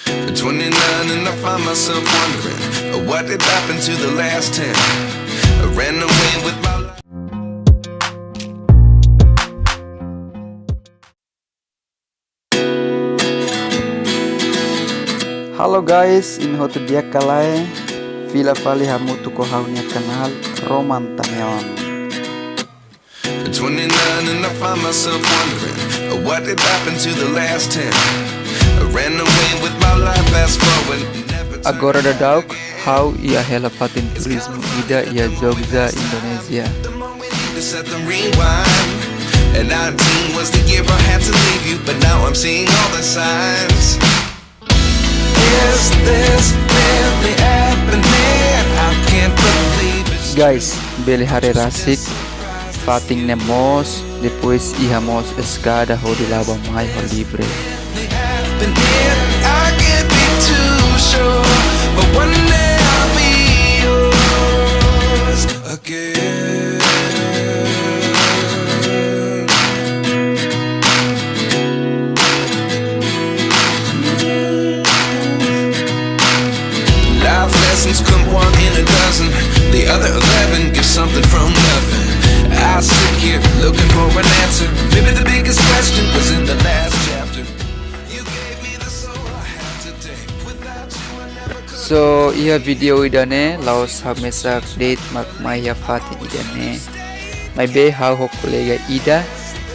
At 29 and I find myself wondering what did happen to the last 10. I ran away with my life. Halo guys, in hotu diak kalai Vila Vali hamutu ko haunya kanal Roman Tameon. At 29 and I find myself wondering what did happen to the last 10. I ran away with my life, fast forward. Agora da dauk how ia hela Fatin Turismu Iha Jogja Indonesia. And 19 was the year I had to leave you, but now I'm seeing all the signs. Is this really happening? I can't believe it. Guys, bele hari rasik Fatin Nee mos depois iha mos escada hodi lava mai ho libre. I can't be too sure, but one day I'll be yours again. Life lessons come one in a dozen. The other 11 give something from nothing. I sit here looking for an answer. Maybe the biggest question was in the last chapter. You gave me the soul I have today. Without you I never could. So iha video idane laos hamesa update mak maya Fatin idane. Maibe how ho kolega ida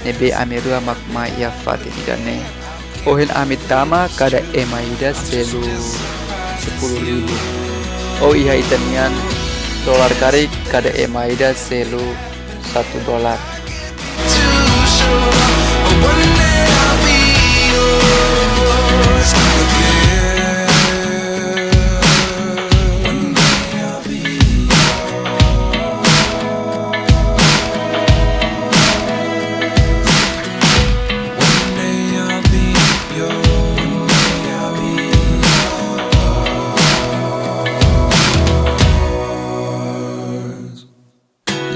nebe'e amerua mak maya Fatin idane. Ohen amit tama kada emaida selu 10.000. Oh iha itanian dolar karik kada emaida selu $1.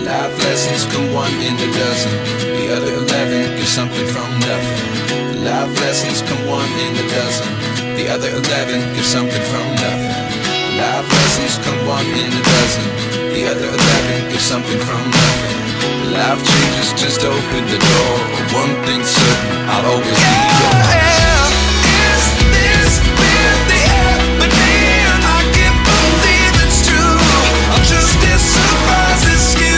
Life lessons come one in a dozen. The other 11 give something from nothing. Life lessons come one in a dozen. The other 11 give something from nothing. Life lessons come one in a dozen. The other 11 give something from nothing. Life changes just open the door. One thing's certain, I'll always be yours. Is this really happening? I can't believe it's true. I'm just as surprised as you.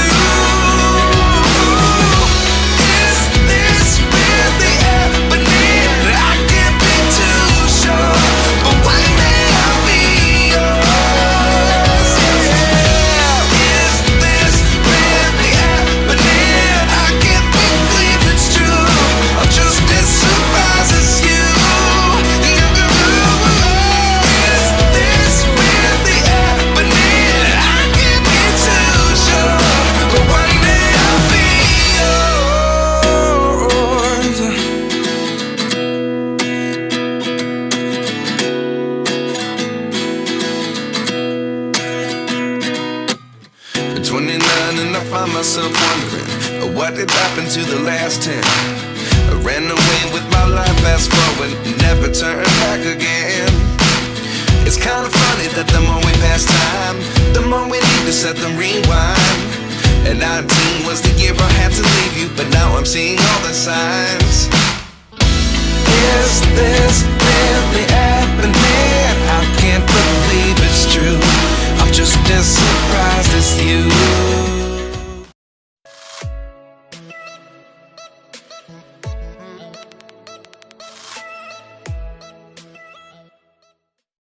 At 29 and I find myself wondering what did happen to the last 10. I ran away with my life, fast forward, never turn back again. It's kind of funny that the more we pass time, the more we need to set them rewind. And 19 was the year I had to leave you, but now I'm seeing all the signs. Is this really